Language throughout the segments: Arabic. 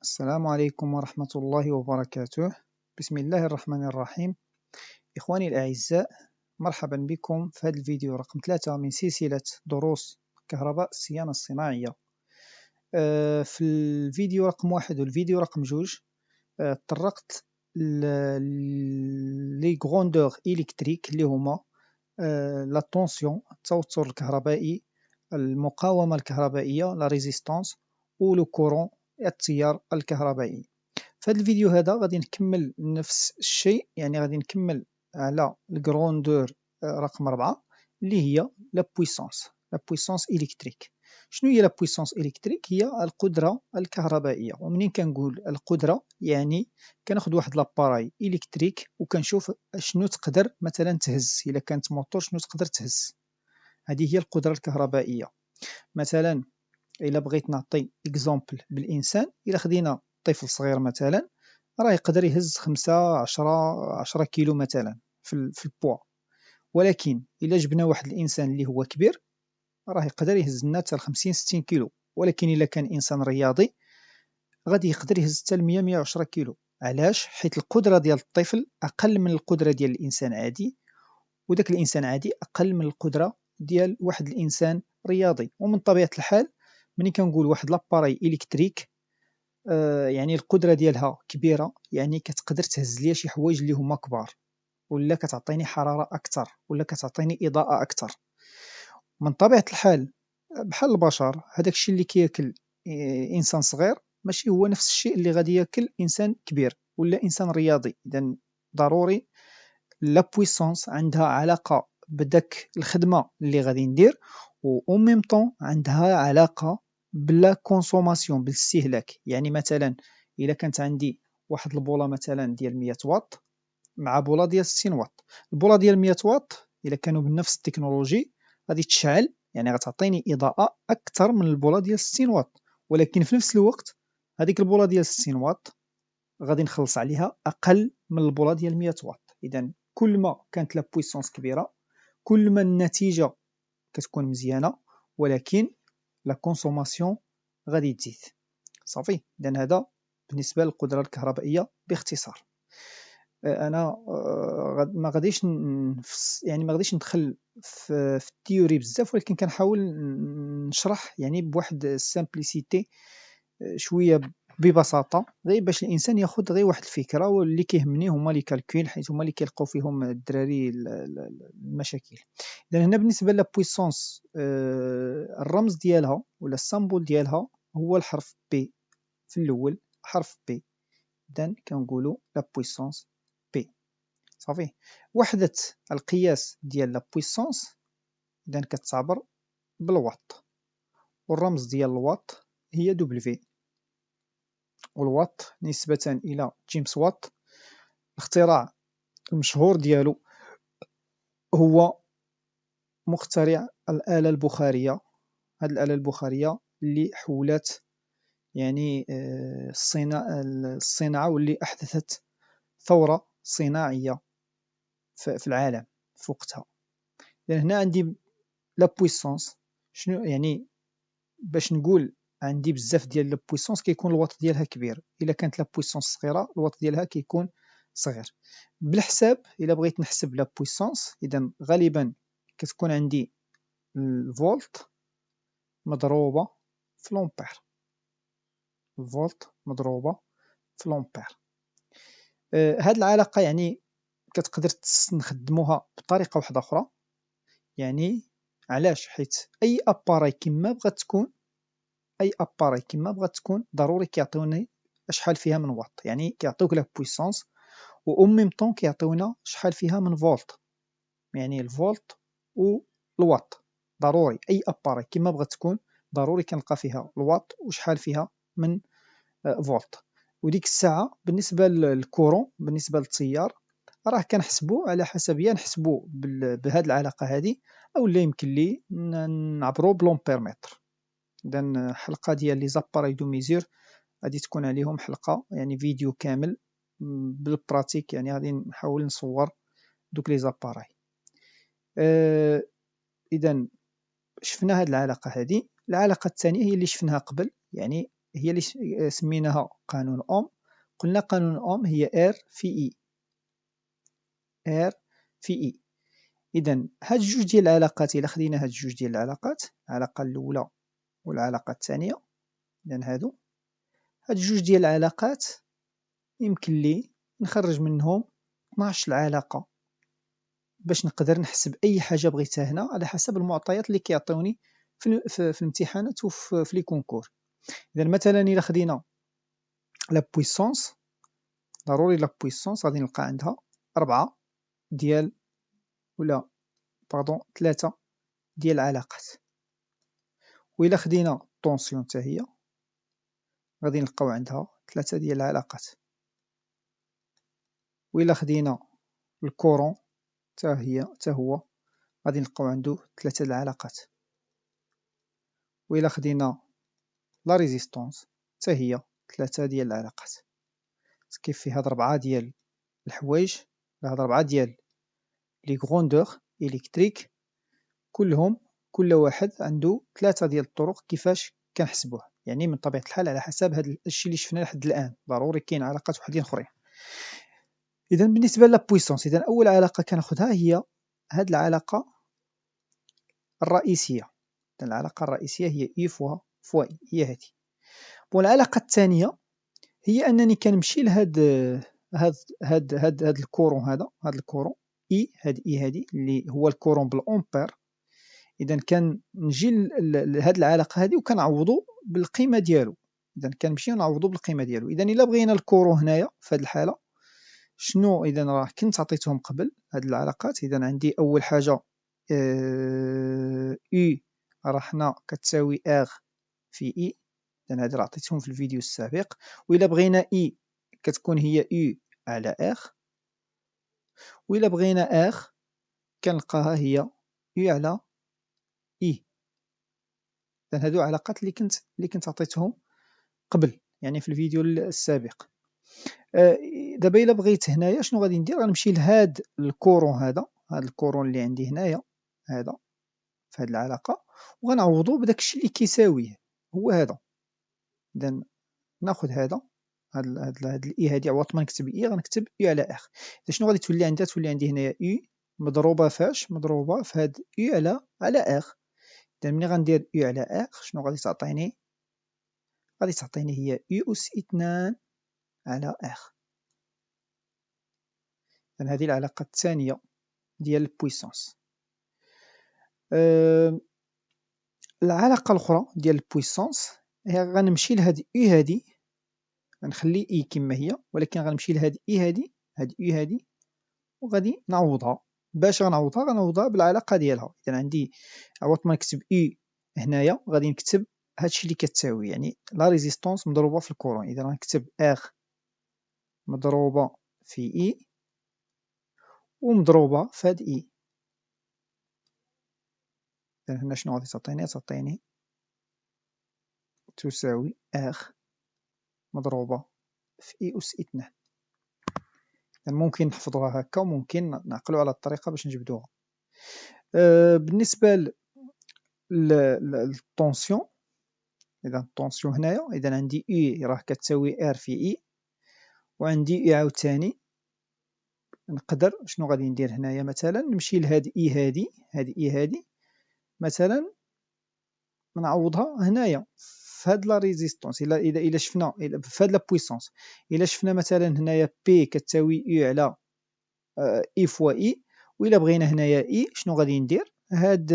السلام عليكم ورحمة الله وبركاته. بسم الله الرحمن الرحيم. إخواني الأعزاء، مرحبا بكم في هذا الفيديو رقم 3 من سلسلة دروس كهرباء الصيانة الصناعية. في الفيديو رقم 1 والفيديو رقم 2 طرقت لي غروندور إلكتريك اللي هما لا طونسيون، التوتر الكهربائي، المقاومة الكهربائية لا ريزيستانس، ولو كورون، التيار الكهربائي. في هذا الفيديو هذا غادي نكمل نفس الشيء، يعني غادي نكمل على الجروندور رقم 4 اللي هي لا بويسونس إلكتريك. شنو هي لا بويسونس إلكتريك؟ هي القدرة الكهربائية. ومنين كنقول القدرة يعني كناخذ واحد لاباراي إلكتريك وكنشوف شنو تقدر مثلا تهز. إلا كانت موتور شنو تقدر تهز، هذه هي القدرة الكهربائية. مثلا إلا بغيت نعطي إكزومبل بالإنسان، إلا خدينا طفل صغير مثلا راه يقدر يهز 5-10 كيلو مثلا في البوا، ولكن إلا جبنا واحد الإنسان اللي هو كبير راه يقدر يهز لنا حتى 50-60 كيلو، ولكن إلا كان إنسان رياضي غادي يقدر يهز حتى 100-110 كيلو. علاش؟ حيت القدرة ديال الطفل أقل من القدرة ديال الإنسان عادي، وداك الإنسان عادي أقل من القدرة ديال واحد الإنسان رياضي. ومن طبيعة الحال ملي كنقول واحد لاباراي إلكتريك يعني القدرة ديالها كبيرة، يعني كتقدر تهز ليا شي حوايج اللي هما كبار، ولا كتعطيني حرارة أكثر، ولا كتعطيني إضاءة أكثر. من طبيعة الحال بحال البشر، هذاك الشيء اللي كياكل إنسان صغير ماشي هو نفس الشيء اللي غادي ياكل إنسان كبير ولا إنسان رياضي. إذا ضروري لا بويسونس عندها علاقة بداك الخدمة اللي غادي ندير، و ميم طون عندها علاقة بلا كونسوماسيون، بالاستهلاك. يعني مثلا إلا كانت عندي واحد البولة مثلا ديال 100 واط مع بولة ديال 60 واط، البولة ديال 100 واط إلا كانوا بنفس التكنولوجي غادي تشعل، يعني غتعطيني إضاءة أكثر من البولة ديال 60 واط، ولكن في نفس الوقت هذيك البولة ديال 60 واط غادي نخلص عليها أقل من البولة ديال 100 واط. إذا كل ما كانت لا بويسونس كبيرة كل ما النتيجة كتكون مزيانة، ولكن لا كونسوماسيون غادي تزيد. صافي. إذا هذا بالنسبة للقدرة الكهربائية باختصار. أنا ما غاديش يعني ما غاديش ندخل في التيوري بزاف، ولكن كنحاول نشرح يعني بواحد السامبليسيتي شويه ببساطه، غير باش الانسان ياخذ غير واحد الفكره. واللي كيهمني هما لي كالكول، حيت هما اللي كيلقاو فيهم الدراري المشاكل. اذا هنا بالنسبه لا بويسونس الرمز ديالها ولا السامبول ديالها هو الحرف بي في الاول، حرف بي. اذا كنقولوا لا بويسونس بي. صافي. وحده القياس ديال لا بويسونس اذا كتعبر بالواط، والرمز ديال الواط هي دبليو. والواط نسبة إلى جيمس وات، الاختراع المشهور ديالو هو مخترع الآلة البخارية. هذه الآلة البخارية اللي حولات يعني الصناعة، واللي أحدثت ثورة صناعية في العالم في وقتها. لأن هنا عندي لا بويسونس. شنو يعني؟ باش نقول عندي بزاف ديال لا بويسونس كيكون الواط ديالها كبير، الا كانت لا بويسونس صغيره الواط ديالها كيكون صغير. بالحساب الا بغيت نحسب لا بويسونس، اذا غالبا كتكون عندي الفولت مضروبه في لومبير. الفولت مضروبه في لومبير. هاد العلاقه يعني كتقدر نخدموها بطريقه واحده اخرى. يعني علاش؟ حيت اي اباراي كما بغات تكون، اي اباري كما بغات تكون ضروري كيعطيوني شحال فيها من واط، يعني كيعطيوك لا بويسونس و ميم طون كيعطيونا شحال فيها من فولت. يعني الفولت والواط ضروري اي اباري كما بغات تكون ضروري كنلقى فيها الواط وشحال فيها من فولت. وديك الساعه بالنسبه للكورون، بالنسبه للتيار، راه كنحسبوا على حسب، يا نحسبوا بهذه العلاقه هذه، او لا يمكن لي نعبروا بلومبيرمتر. إذا حلقة ديال لي زاباراي دو ميزور غادي تكون عليهم حلقة يعني فيديو كامل بالبراتيك، يعني غادي نحاول نصور دوك لي زاباراي. إذا شفنا هاد العلاقة هذه. العلاقة الثانية هي اللي شفناها قبل، يعني هي اللي سميناها قانون أوم. قلنا قانون أوم هي R في E، R في E. إذا هاد جوج ديال العلاقات، إلا خدينا هاد جوج ديال العلاقات، العلاقة الأولى والعلاقة الثانية، إذا هادو هاد جوج ديال العلاقات يمكن لي نخرج منهم 12 علاقة باش نقدر نحسب أي حاجة بغيتها هنا على حسب المعطيات اللي كيعطيوني في الامتحانات وفي لي كونكور. إذا مثلا إلا خدينا لا بويسونس، ضروري لا بويسونس غادي نلقى عندها 4 ديال ولا باردون 3 ديال العلاقات. وإلا خدينا طونسيون حتى هي غادي نلقاو عندها 3 ديال العلاقات. وإلا خدينا الكورون حتى هو غادي نلقاو عنده 3 د العلاقات. وإلا خدينا لا ريزيستونس حتى هي 3 ديال العلاقات. كيف في هاد 4 ديال الحوايج، هاد 4 ديال لي غروندور إلكتريك، كل واحد عنده 3 ديال الطرق كيفاش كنحسبوه. يعني من طبيعة الحال على حسب هاد الشيء اللي شفنا لحد الآن، ضروري كاين علاقات وحدين أخرين. إذا بالنسبة لا بويسونس، إذا أول علاقة كناخدها هي هاد العلاقة الرئيسية. العلاقة الرئيسية هي إي فوا إي، هي هادي. والعلاقة الثانية هي أنني كنمشي لهاد هاد الكورون، هاد الكورون إي، هاد إي هادي اللي هو الكورون بالأمبير. إذا كنجي لهاد العلاقة هادي وكنعوضو بالقيمة ديالو. إذا كنمشيو نعوضو بالقيمة ديالو. إذا إلا بغينا الكورون هنايا في هاد الحالة شنو؟ إذا راه كنت عطيتهم قبل هاد العلاقات. إذا عندي أول حاجة U راه حنا كتساوي R في E، إذا هادي راه عطيتهم في الفيديو السابق. وإلا بغينا E كتكون هي U على R، وإلا بغينا R كنلقاها هي U على E. إذا هادو علاقات اللي كنت عطيتهم قبل، يعني في الفيديو السابق. دابا إلا بغيت هنايا شنو غادي ندير؟ غنمشي لهاد الكورون، هاد الكورون اللي عندي هنايا هذا في هاد العلاقة، وغنعوضو بداك الشيء اللي كيساويه هو هذا. إذا ناخد هذا هاد الإي هادي، عوض ما نكتب إي غنكتب إي على إخ. إذا شنو غادي تولي عندها؟ تولي عندي هنايا إي مضروبة فاش؟ مضروبة في هاد إي على إخ. إذا ملي غندير إي على إخ شنو غادي تعطيني؟ غادي تعطيني هي إي أس 2 على إخ. إذا هذه العلاقة الثانية ديال البويسونس. العلاقة الأخرى ديال البويسونس هي غنمشي لهاد إي هادي، غنخلي إي كما هي، ولكن غنمشي لهاد إي هادي، هاد إي هادي، وغادي نعوضها. باش غنعوضها بالعلاقة ديالها. إذا عندي عوض ما نكتب إي هنايا غادي نكتب هادشي اللي كتساوي، يعني لا ريزيستونس مضروبة في الكورون. إذا غنكتب R مضروبة في إي ومضروبة في هاد إي. إذا هنا شنو غادي تعطيني؟ تعطيني تساوي R مضروبة في إي أس 2. يعني ممكن نحفظوها هكا وممكن نعقلوا على الطريقة باش نجبدوها. بالنسبة للطونسيون، إذا الطونسيون هنايا، إذا عندي إي راه كتساوي R في إي، وعندي إي عاوتاني. نقدر شنو غادي ندير هنايا؟ مثلا نمشي لهاد إي هادي، هاد إي هادي مثلا نعوضها هنايا في هاد لا ريزيستونس. إلا شفنا في هاد لا بويسونس، إلا شفنا مثلا هنايا بي كتساوي إي على إي فوا إي، وإلا بغينا هنايا إي شنو غادي ندير؟ هاد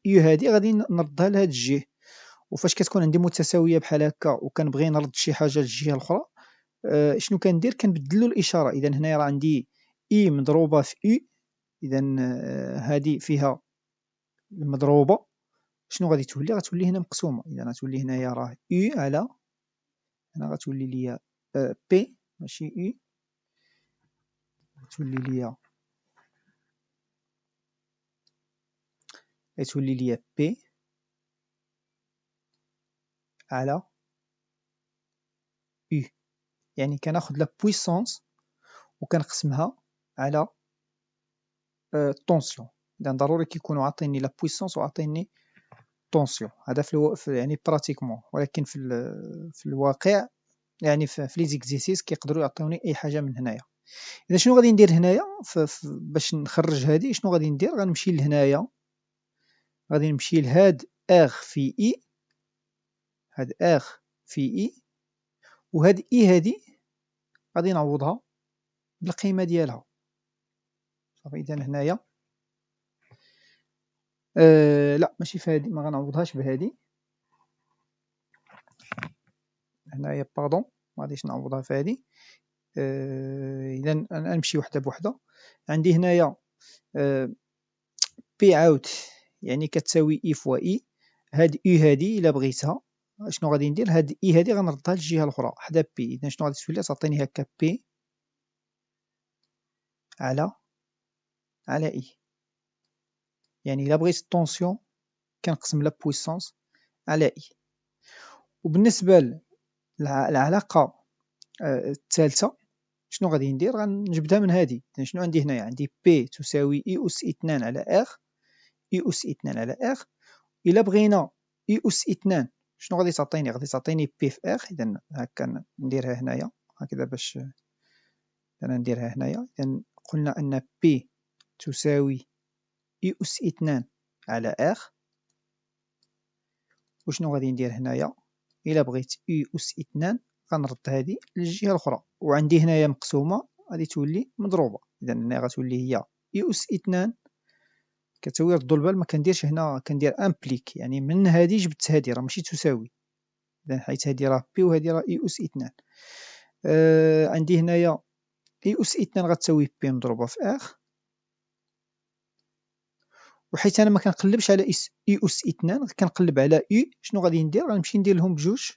إي هادي غادي نردها لهاد الجهة. وفاش كتكون عندي متساوية بحال هكا وكنبغي نرد شي حاجة للجهة الأخرى، شنو كندير؟ كنبدلو الإشارة. إذا هنايا راه عندي إي مضروبة في إي، إذا هادي فيها المضروبة شنو غادي تولي؟ غتولي هنا مقسومة. إذا غتولي هنايا راه إي على، هنا غتولي ليا بي ماشي إي، غتولي ليا بي على U. يعني كناخد لا بويسونس وكنقسمها على الطونسيون. إذا ضروري كيكونوا عاطيني لا بويسونس وعاطيني طونسيون. هذا يعني براتيكمون، ولكن في الواقع يعني في لي زيكزيسيس كيقدروا يعطيوني اي حاجه من هنايا. اذا شنو غادي ندير هنايا باش نخرج هذه؟ شنو غادي ندير؟ غنمشي لهنايا، غادي نمشي لهاد ار في اي، هاد ار في اي، وهاد اي هادي غادي نعوضها بالقيمه ديالها. صافي. اذا هنايا لا ماشي في هادي، ما غنعوضهاش بهادي. هنايا باردون ما غاديش نعوضها في هادي. اذا نمشي وحده بوحده. عندي هنايا بي عاود يعني كتساوي اي فوا اي. هاد اي هادي الا بغيتها شنو غادي ندير؟ هاد اي هادي غنردها للجهه الاخرى حدا بي. اذا شنو غادي تولي؟ تعطيني هكا بي على اي. يعني الا بغيت الطونسيون كنقسم لا بويسونس على اي. وبالنسبه للعلاقه الثالثه شنو غادي ندير؟ غنجبدها من هادي. شنو عندي هنايا؟ عندي بي تساوي اي اس 2 على ار، اي اس 2 على ار. الا بغينا اي اس 2 شنو غادي تعطيني؟ غادي تعطيني بي في ار. اذا هكا نديرها هنايا هكذا باش انا نديرها هنايا. اذا قلنا ان بي تساوي اي اس 2 على ار. وشنو غادي ندير هنايا؟ الا بغيت اي اس 2 غنرد هذه للجهه الاخرى، وعندي هنايا مقسومه غادي تولي مضروبه. اذا هنا غتولي هي اي اس 2 كتساوي، ردوا البال ما كنديرش هنا، كندير امبليك يعني من هذه جبت هذه، راه ماشي تساوي. اذا حيت هذه راه بي وهذه راه اي اس 2. عندي هنايا اي اس 2 غتساوي بي مضروبه في ار. وحيت انا ما كنقلبش على اي اس 2 كنقلب على اي، شنو غادي ندير؟ غنمشي ندير لهم بجوج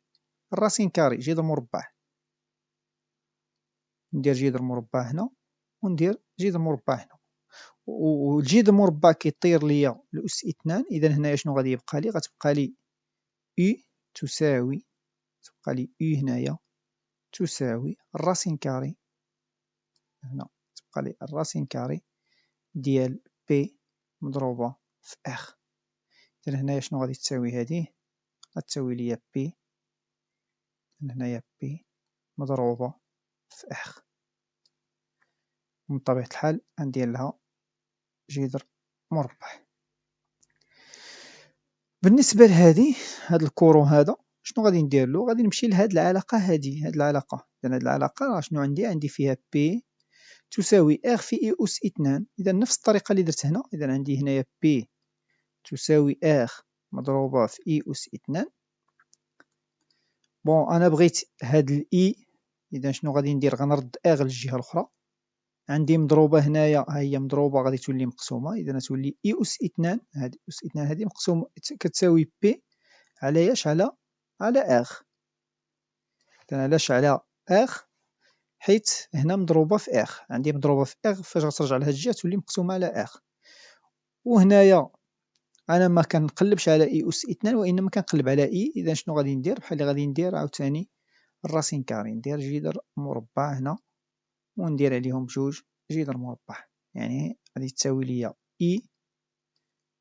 الراسين كاري جذر مربع. ندير جذر مربع هنا وندير جذر مربع هنا، والجذر مربع كيطير ليا الاس 2. اذا هنايا شنو غادي يبقى لي؟ غتبقى لي اي تساوي، تبقى لي اي هنايا تساوي الراسين كاري، هنا تبقى لي الراسين كاري ديال بي مضروبة في ار. إذا هنايا شنو غادي تساوي؟ هذه غتساوي ليا بي، هنايا بي مضروبة في ار. ومن طبيعة الحال غندير لها جذر مربع. بالنسبة لهذه هذا الكورون هذا شنو غادي ندير له؟ غادي نمشي لهاد العلاقة هذه، هاد العلاقة. إذا هاد العلاقة راه شنو عندي فيها بي تساوي ار في اي اس 2. إذا نفس الطريقة اللي درت هنا. إذا عندي هنايا بي تساوي ار مضروبة في اي اس 2. بون انا بغيت هاد الاي، اذا شنو غادي ندير؟ غنرد ار للجهه الاخرى. عندي مضروبه هنايا، ها هي مضروبه غادي تولي مقسومه. اذا تولي اي اس 2، هذه اس 2 هذه مقسوم كتساوي بي على ياش؟ على ار. اذا علاش على ار؟ حيت هنا مضروبه في ار، عندي مضروبه في ار، فاش غترجع لهاد الجهه تولي مقسومه على ار. وهنايا انا ما كنقلبش على اي اس 2 وانما كنقلب على اي. اذا شنو غادي ندير؟ بحال اللي غادي ندير عاوتاني الراسين كاري، ندير جذر مربع هنا وندير عليهم بجوج جذر مربع. يعني غادي تساوي ليا اي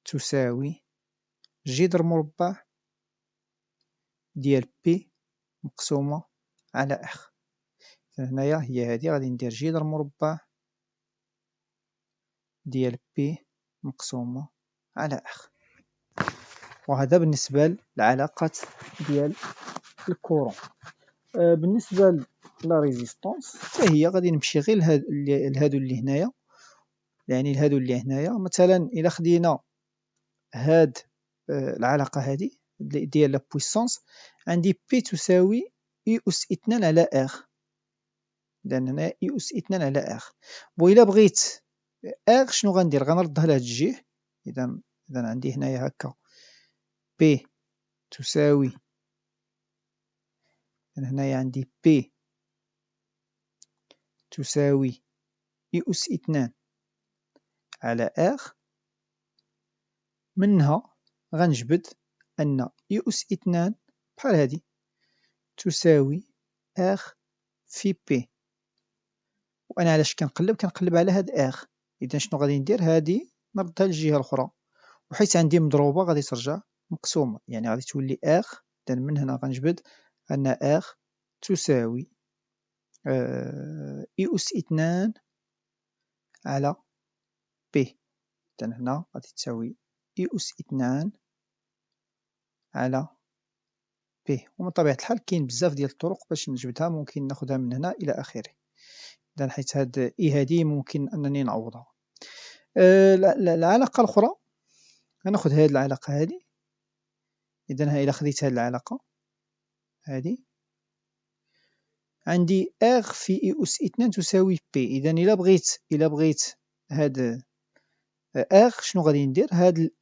تساوي جذر مربع ديال بي مقسومة على ار. هنايا هي هذه غادي ندير جذر مربع ديال بي مقسومة على ار. وهذا بالنسبة للعلاقات ديال الكورون. بالنسبة لا ريزيستانس فهي غادي نمشي غير لهادو اللي هنايا، يعني لهادو اللي هنايا. مثلا الا خدينا هاد العلاقة هذه ديال لا بويسونس، عندي بي تساوي اي اس 2 على ار. اذا هنا اي اس 2 على ار. وإلا بغيت ار شنو غندير؟ غنردها لهاد الجهة. اذا عندي هنايا هكا بي تساوي، هنايا عندي بي تساوي اي اس 2 على ار. منها غنجبد ان اي اس 2 بحال هادي تساوي ار في بي. وانا علاش كنقلب على هاد ار؟ اذا شنو غادي ندير؟ هادي نردها للجهه الاخرى، وحيت عندي مضروبه غادي ترجع مقسومة، يعني غادي تولي ار. إذا من هنا غنجبد أن ار تساوي إي أس 2 على بي. إذا هنا غادي تساوي إي أس 2 على بي. ومن طبيعة الحال كاين بزاف ديال الطرق باش نجبدها، ممكن ناخدها من هنا إلى آخره. إذا حيت هاد إي هادي ممكن أنني نعوضها. العلاقة الأخرى غناخد هاد العلاقة هادي. إذا إلا خديت هاد العلاقة هادي عندي ار في إي أس 2 تساوي بي. إذا إلا بغيت هاد ار شنو غادي ندير؟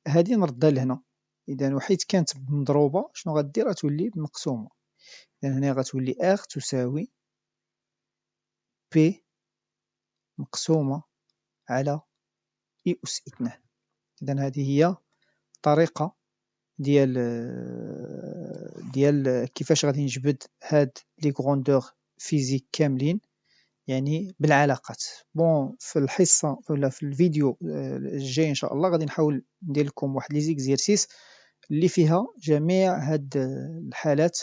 هادي نردها لهنا. إذا وحيت كانت مضروبة شنو غدير؟ غتولي مقسومة. إذا هنا غتولي ار تساوي بي مقسومة على إي أس 2. إذا هذه هي الطريقة ديال كيفاش غادي نجبد هاد لي غروندور فيزيك كاملين، يعني بالعلاقات. بون في الحصة ولا في الفيديو الجاي إن شاء الله غادي نحاول ندير لكم واحد لي زيكزيرسيس اللي فيها جميع هاد الحالات،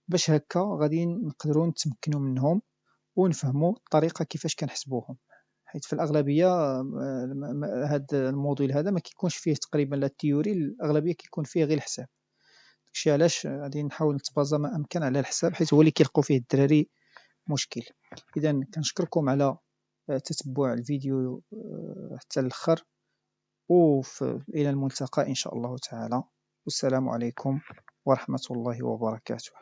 باش هكا غادي نقدروا نتمكنوا منهم ونفهموا الطريقة كيفاش كنحسبوهم. حيت في الأغلبية هاد الموديل هذا ما كيكونش فيه تقريبا لا التيوري، الأغلبية كيكون فيه غير الحساب. داكشي علاش غادي نحاول نتبازا ما أمكن على الحساب، حيت هو اللي كيلقاو فيه الدراري مشكل. إذا كنشكركم على تتبع الفيديو حتى الآخر، إلى الملتقى إن شاء الله تعالى. والسلام عليكم ورحمة الله وبركاته.